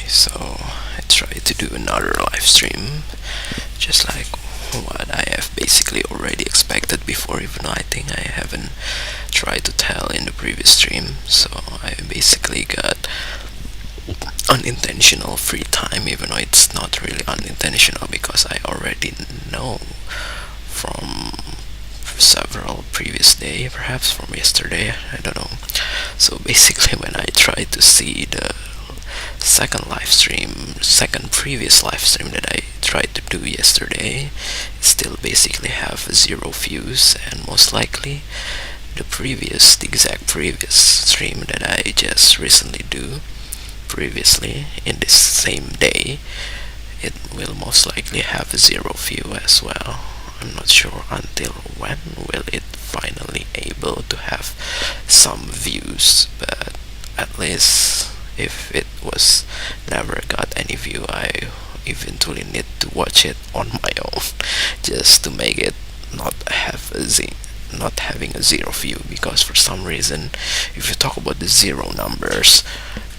So I tried to do another live stream, just like what I have basically already expected before, even though I think I haven't tried to tell in the previous stream. So I basically got unintentional free time, even though it's not really unintentional because I already know from several previous day, perhaps from yesterday, I don't know. So basically when I tried to see the second previous live stream that I tried to do yesterday, it still basically have zero views, and most likely the exact previous stream that I just recently do previously in this same day, it will most likely have zero view as well. I'm not sure until when will it finally able to have some views, but at least if it was never got any view, I eventually need to watch it on my own just to make it not have a z not having a zero view, because for some reason, if you talk about the zero numbers,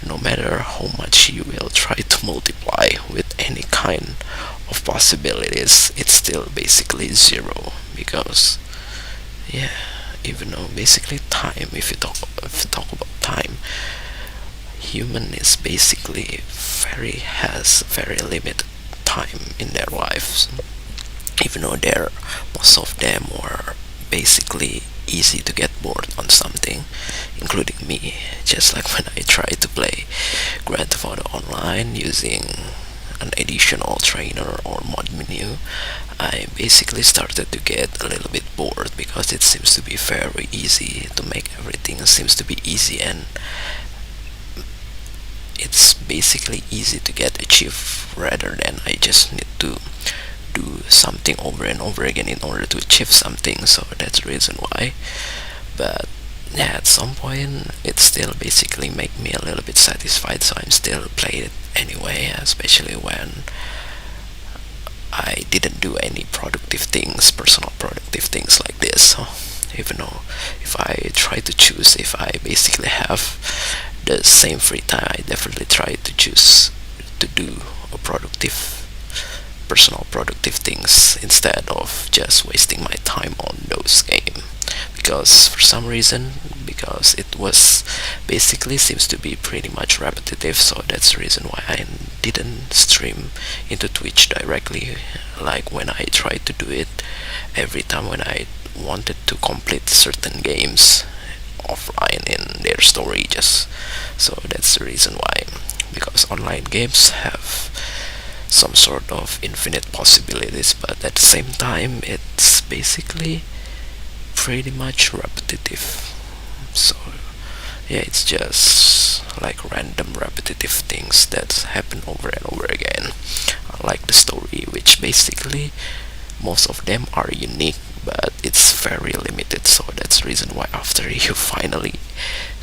no matter how much you will try to multiply with any kind of possibilities, it's still basically zero. Because yeah, even though basically time, if you talk about time, human is basically has very limited time in their lives, even though most of them were basically easy to get bored on something, including me. Just like when I tried to play Grand Theft Auto Online using an additional trainer or mod menu, I basically started to get a little bit bored because it seems to be very easy to make everything seems to be easy, and it's basically easy to get achieved rather than I just need to do something over and over again in order to achieve something. So that's the reason why. But yeah, at some point it still basically make me a little bit satisfied, so I'm still playing it anyway, especially when I didn't do any productive things, personal productive things like this. So even though if I try to choose, if I basically have the same free time, I definitely try to choose to do a personal productive things instead of just wasting my time on those games. Because for some reason, because it was basically seems to be pretty much repetitive, so that's the reason why I didn't stream into Twitch directly, like when I tried to do it every time when I wanted to complete certain games offline in their storages. So that's the reason why, because online games have some sort of infinite possibilities, but at the same time it's basically pretty much repetitive. So yeah, it's just like random repetitive things that happen over and over again, like the story, which basically most of them are unique, but it's very limited. So that's the reason why after you finally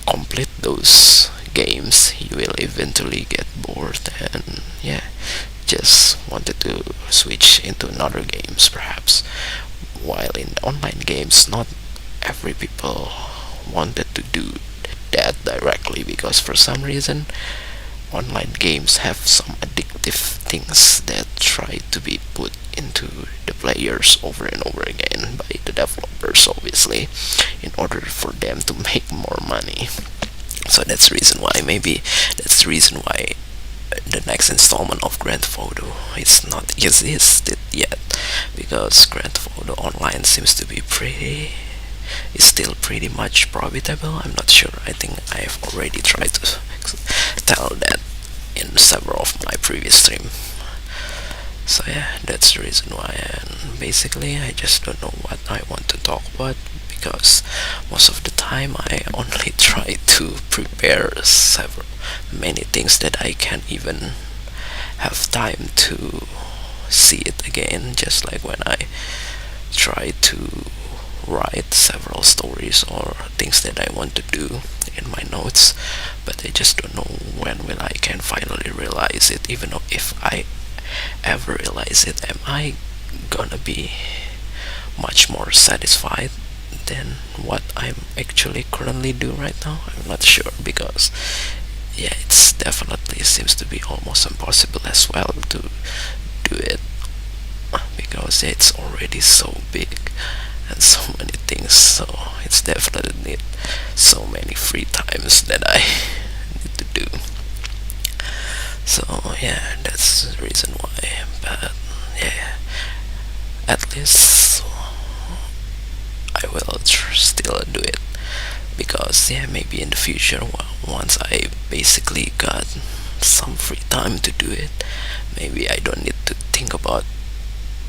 complete those games, you will eventually get bored, and yeah, just wanted to switch into another games perhaps. While in online games, not every people wanted to do that directly, because for some reason online games have some addictive things that try to be put into the players over and over again by the developers, obviously, in order for them to make more money. So that's the reason why, maybe that's the reason why the next installment of Grand Theft Auto is not existed yet, because Grand Theft Auto Online seems to be is still pretty much profitable. I'm not sure. I think I have already tried to tell that in several of my previous stream. So yeah, that's the reason why, and basically I just don't know what I want to talk about, because most of the time I only try to prepare many things that I can't even have time to see it again, just like when I try to write several stories or things that I want to do in my notes, but I just don't know when will I can finally realize it. Even though if I ever realize it, am I gonna be much more satisfied than what I'm actually currently do right now? I'm not sure, because yeah, it's definitely seems to be almost impossible as well to do it because it's already so big and so many things. So it's definitely need so many free times that I need to do. So yeah, that's the reason why. But yeah, at least I will still do it because yeah, maybe in the future, once I basically got some free time to do it, maybe I don't need to think about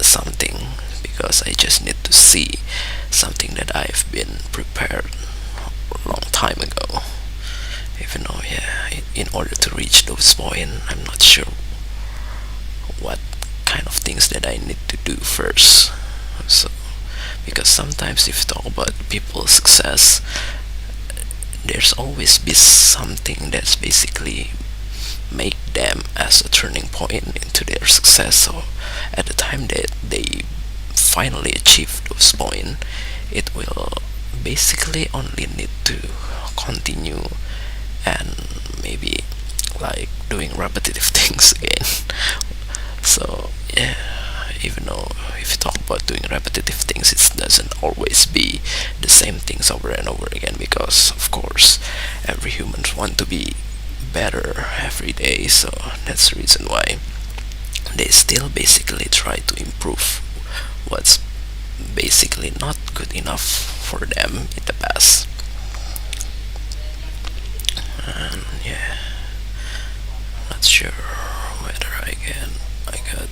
something because I just need to see something that I've been prepared a long time ago. Even though, yeah, in order to reach those point, I'm not sure what kind of things that I need to do first. So, because sometimes if you talk about people's success, there's always be something that's basically make them as a turning point into their success. So at the time that they finally achieve those point, it will basically only need to continue and maybe like doing repetitive things again. So yeah, even though if you talk about doing repetitive things, it doesn't always be the same things over and over again because of course every human want to be better every day. So that's the reason why they still basically try to improve what's basically not good enough for them in the past. And yeah, not sure whether I got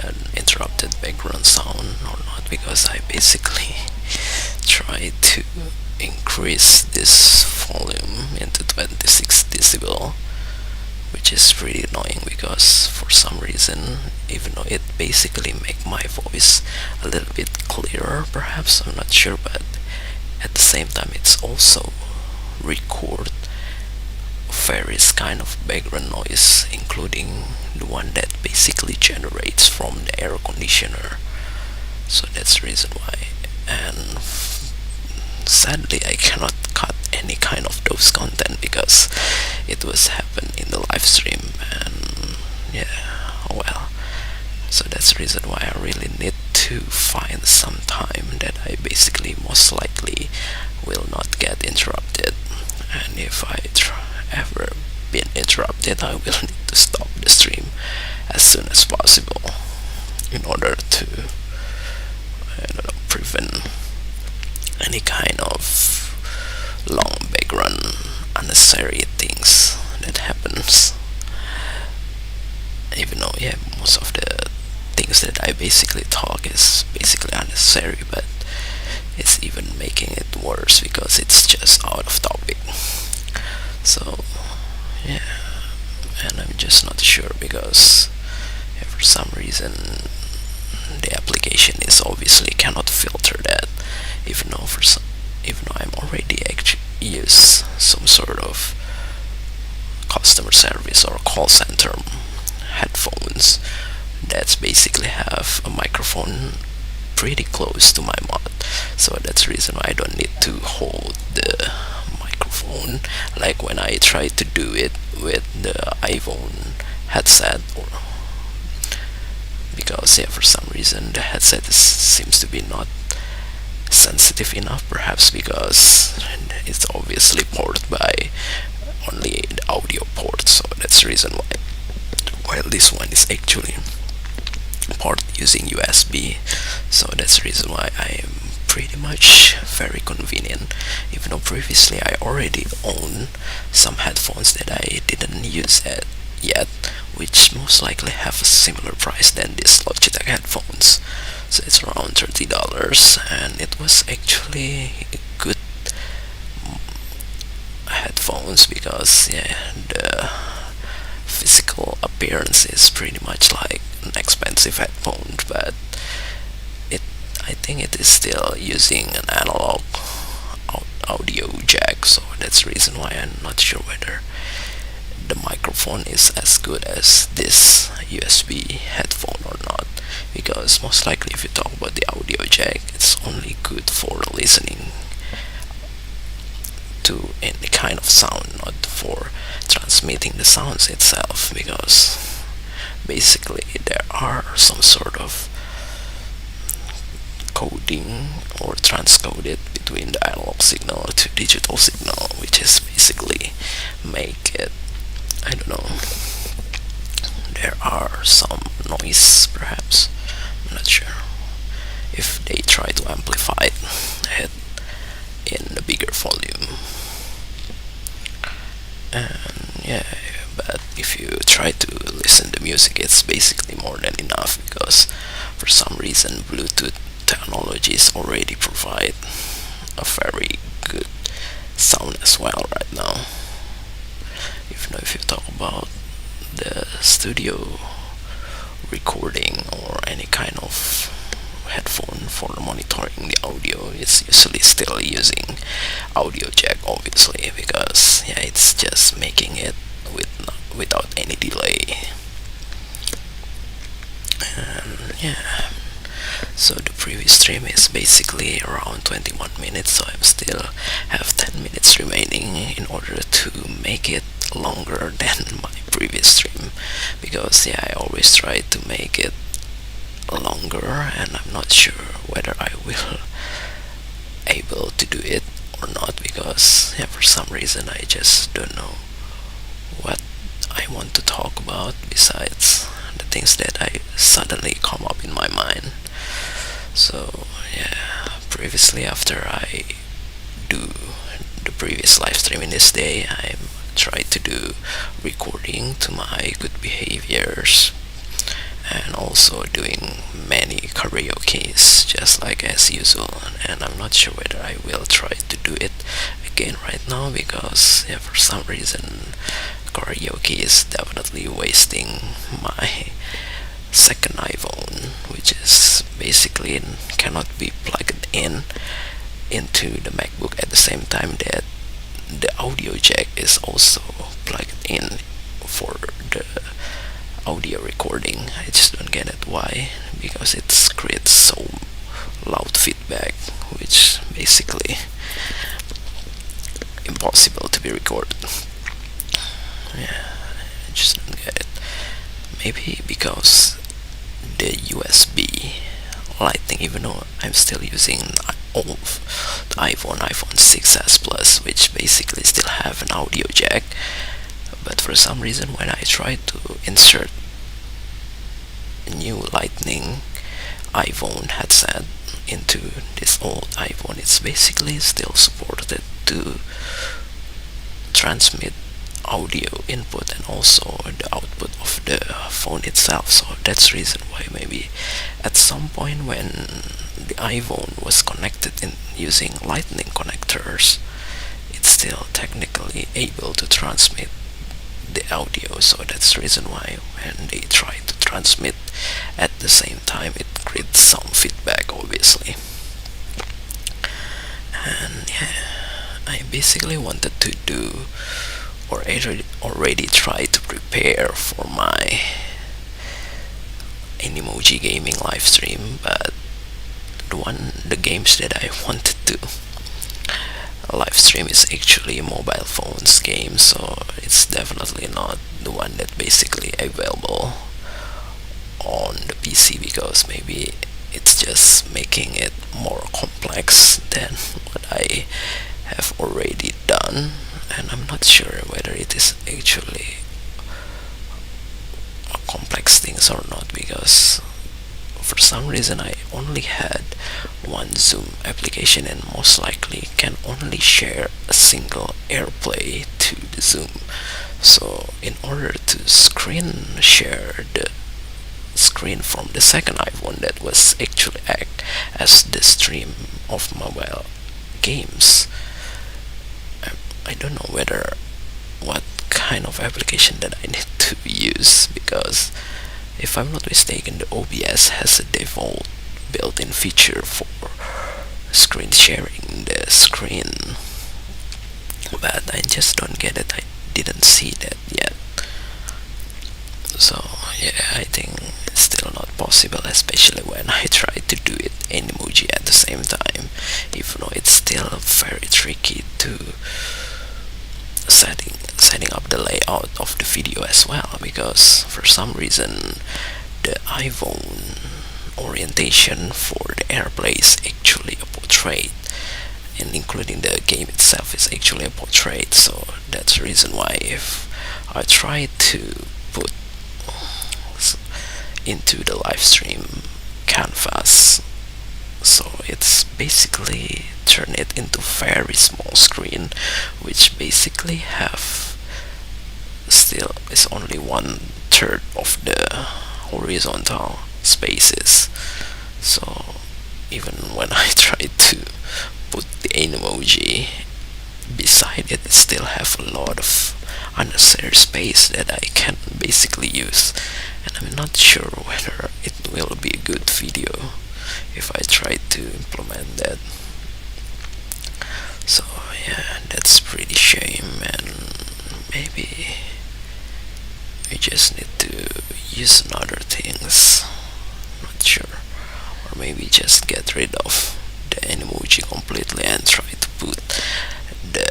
an interrupted background sound or not because I basically try to increase this volume into 26 decibel, which is pretty annoying because for some reason, even though it basically make my voice a little bit clearer, perhaps I'm not sure, but at the same time it's also record various kind of background noise, including the one that basically generates from the air conditioner. So that's the reason why. And sadly, I cannot cut any kind of those content because it was happen in the live stream. And yeah, oh well. So that's the reason why I really need to find some time that I basically most likely will not get interrupted. And if I ever been interrupted, I will need to stop the stream as soon as possible in order to, I don't know, prevent any kind of long background unnecessary things that happens. Even though yeah, most of the things that I basically talk is basically unnecessary, but it's even making it worse because it's just out of topic. So yeah, and I'm just not sure because for some reason the application is obviously cannot filter that, even though even though I'm already actually use some sort of customer service or call center headphones that's basically have a microphone pretty close to my mouth. So that's the reason why I don't need to hold the microphone like when I try to do it with the iPhone headset, or because yeah, for some reason the headset seems to be not sensitive enough, perhaps because it's obviously ported by only the audio port. So that's the reason why, while this one is actually port using USB. So that's the reason why I am pretty much very convenient, even though previously I already own some headphones that I didn't use yet, which most likely have a similar price than these Logitech headphones. So it's around $30, and it was actually good headphones because yeah, the physical appearance is pretty much like an expensive headphone, but it I think it is still using an analog audio jack. So that's the reason why I'm not sure whether the microphone is as good as this USB headphone or not, because most likely if you talk about the audio jack, it's only good for listening to any kind of sound, not for transmitting the sounds itself, because basically there are some sort of coding or transcoded between the analog signal to digital signal, which is basically make it, I don't know, there are some noise perhaps, I'm not sure, if they try to amplify it in a bigger volume. And yeah, but if you try to listen to music, it's basically more than enough, because for some reason Bluetooth technologies already provide a very good sound as well right now. Even though if you talk about the studio recording or any kind of headphone for monitoring the audio, it's usually still using audio jack, obviously, because yeah, it's just making it without any delay. And yeah, so the previous stream is basically around 21 minutes, so I still have 10 minutes remaining in order to make it longer than my previous stream, because yeah, I always try to make it longer, and I'm not sure whether I will able to do it or not, because yeah, for some reason I just don't know what I want to talk about besides the things that I suddenly come up in my mind. So yeah, previously after I do the previous live stream in this day, I tried to do recording to my good behaviors, and also doing many karaoke's just like as usual, and I'm not sure whether I will try to do it again right now, because yeah, for some reason karaoke is definitely wasting my second iPhone, which is basically cannot be plugged in into the MacBook at the same time that the audio jack is also plugged in for the audio recording. I just don't get it why, because it creates so loud feedback, which basically impossible to be recorded. Yeah, I just don't get it. Maybe because the USB Lightning, even though I'm still using old iPhone 6s Plus, which basically still have an audio jack, but for some reason when I try to insert a new Lightning iPhone headset into this old iPhone, it's basically still supported to transmit audio input and also the output of the phone itself. So that's the reason why maybe at some point when the iPhone was connected in using lightning connectors, it's still technically able to transmit the audio. So that's the reason why when they try to transmit at the same time, it creates some feedback, obviously. And yeah, I basically wanted to do or already try to prepare for my Animoji gaming live stream, but the games that I wanted to live stream is actually a mobile phones game, so it's definitely not the one that basically available on the PC, because maybe it's just making it more complex than what I have already done, and I'm not sure whether it is actually complex things or not, because for some reason I only had one Zoom application and most likely can only share a single AirPlay to the Zoom. So in order to screen share the screen from the second iPhone that was actually act as the stream of mobile games, I don't know whether what kind of application that I need to use, because if I'm not mistaken, the OBS has a default built-in feature for screen sharing the screen, but I just don't get it. I didn't see that yet. So yeah, I think it's still not possible, especially when I try to do it Animoji at the same time, even though it's still very tricky to setting up the layout of the video as well, because for some reason the iPhone orientation for the AirPlay is actually a portrait, and including the game itself is actually a portrait. So that's the reason why if I try to put into the live stream canvas, so it's basically turn it into very small screen, which basically have still is only 1/3 of the horizontal spaces. So even when I try to put the Animoji beside it, it still have a lot of unnecessary space that I can basically use, and I'm not sure whether it will be a good video if I try to implement that. So yeah, that's pretty shame, and maybe we just need to use other things, not sure, or maybe just get rid of the Animoji completely and try to put the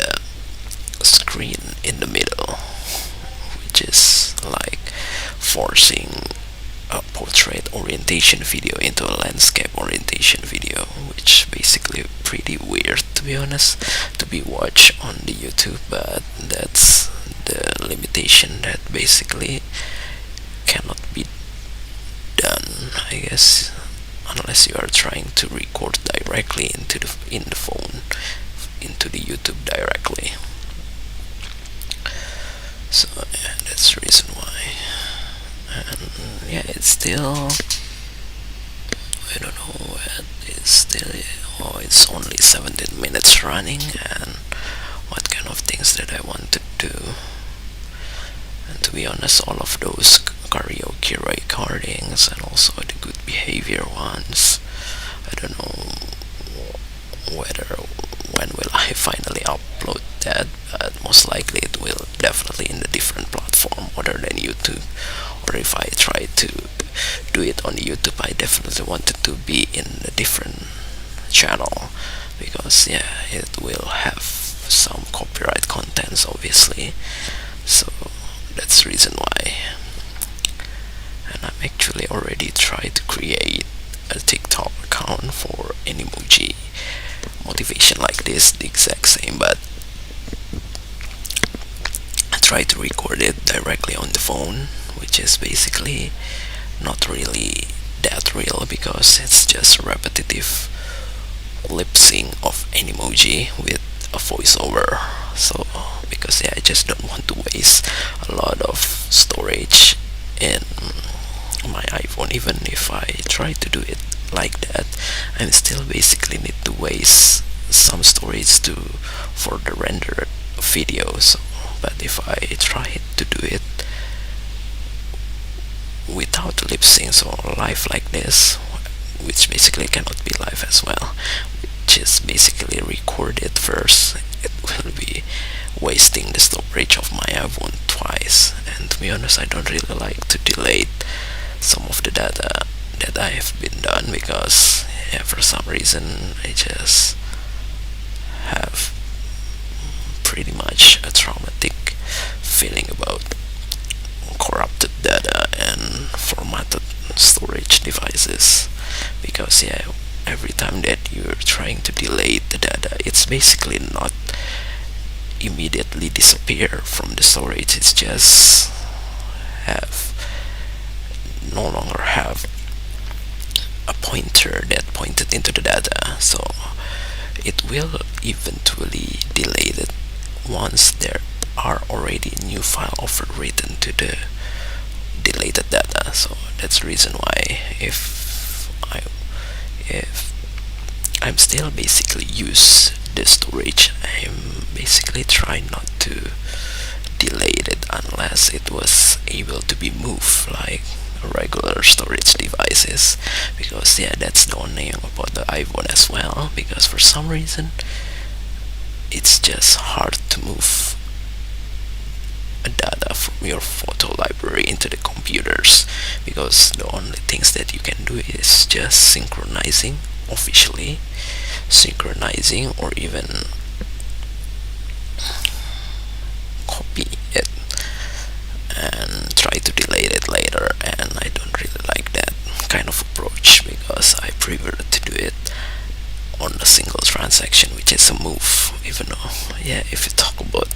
screen in the middle, which is like forcing a portrait orientation video into a landscape orientation video, which basically pretty weird, to be honest, to be watched on the YouTube. But that's the limitation that basically cannot be done, I guess, unless you are trying to record directly in the phone into the YouTube directly. So yeah, that's the reason why. And yeah, it's still, I don't know, it's still, oh, it's only 17 minutes running, and what kind of things that I want to do. And to be honest, all of those karaoke recordings and also the good behavior ones, I don't know whether when will I finally upload that, but most likely it will definitely in a different platform other than YouTube. Or if I try to do it on YouTube, I definitely want it to be in a different channel, because yeah, it will have some copyright contents obviously. So that's the reason why. And I'm actually already tried to create a TikTok account for Animoji motivation like this, the exact same, but I try to record it directly on the phone, which is basically not really that real, because it's just repetitive lip sync of Animoji with a voiceover. So because yeah, I just don't want to waste a lot of storage in my iPhone. Even if I try to do it like that, I still basically need to waste some storage for the rendered videos. But if I try to do it without lip sync or live like this, which basically cannot be live as well, which is basically recorded first, it will be wasting the storage of my iPhone twice. And to be honest, I don't really like to delete some of the data that I have been done, because yeah, for some reason I just have pretty much a traumatic feeling about corrupted data and formatted storage devices, because yeah, every time that you're trying to delete the data, it's basically not immediately disappear from the storage. It's just have no longer have a pointer that pointed into the data, so it will eventually delete it once there are already new file overwritten to the deleted data. So that's the reason why if I'm still basically use the storage, I'm basically trying not to delete it unless it was able to be moved like regular storage devices, because yeah, that's the only thing about the iPhone as well, because for some reason it's just hard to move data your photo library into the computers, because the only things that you can do is just synchronizing officially, synchronizing, or even copy it and try to delete it later. And I don't really like that kind of approach, because I prefer to do it on a single transaction, which is a move. Even though, yeah, if you talk about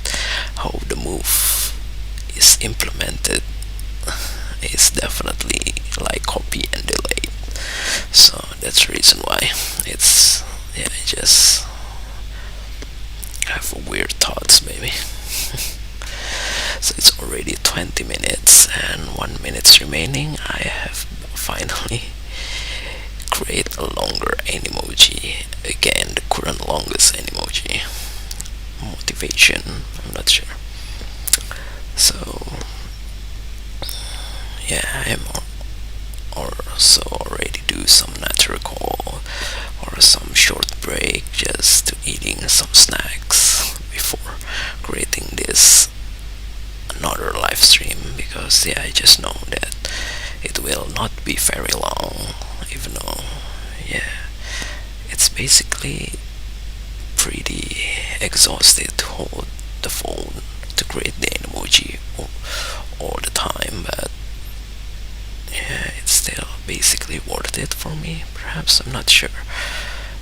how the move is implemented, it's definitely like copy and delete. So that's the reason why it's, yeah, I just have weird thoughts maybe. So it's already 20 minutes and 1 minute remaining. I have finally create a longer Animoji. Again, the current longest Animoji. Motivation, I'm not sure. So yeah, I'm also already do some natural call or some short break just to eating some snacks before creating this another live stream, because yeah, I just know that it will not be very long, even though, yeah, it's basically pretty exhausted to hold the phone to create the emoji all the time, but yeah, it's still basically worth it for me, perhaps, I'm not sure.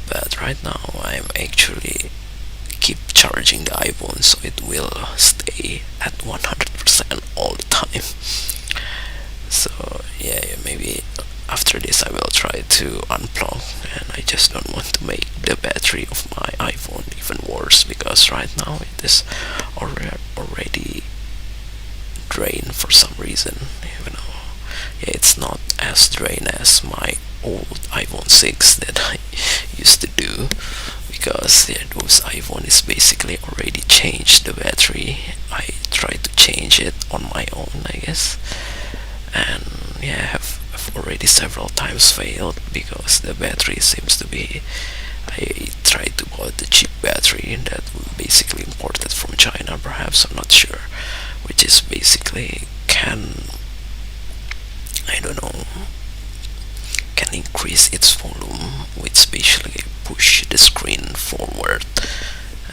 But right now I'm actually keep charging the iPhone, so it will stay at 100% all the time. So yeah, maybe after this I will try to unplug, and I just don't want to make the battery of my iPhone even worse, because right now it is already drained for some reason, even though, yeah, it's not as drained as my old iPhone 6 that I used to do, because yeah, those iPhone is basically already changed the battery. I tried to change it on my own, I guess, and yeah, I've already several times failed, because the battery seems to be, I tried to buy the cheap battery that basically imported from China, perhaps, I'm not sure, which is basically can, I don't know, can increase its volume, which basically push the screen forward,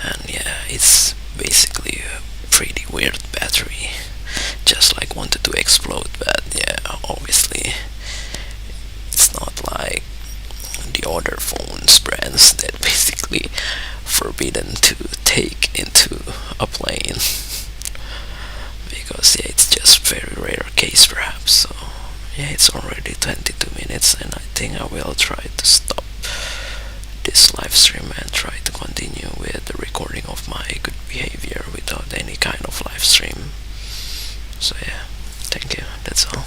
and yeah, it's basically a pretty weird battery, just like wanted to explode. But yeah, obviously it's not like the other phones brands that basically forbidden to take into a plane, because yeah, it's just very rare case perhaps. So yeah, it's already 22 minutes, and I think I will try to stop this live stream and try to continue with the recording of my good behavior without any kind of live stream. So yeah, thank you, that's all.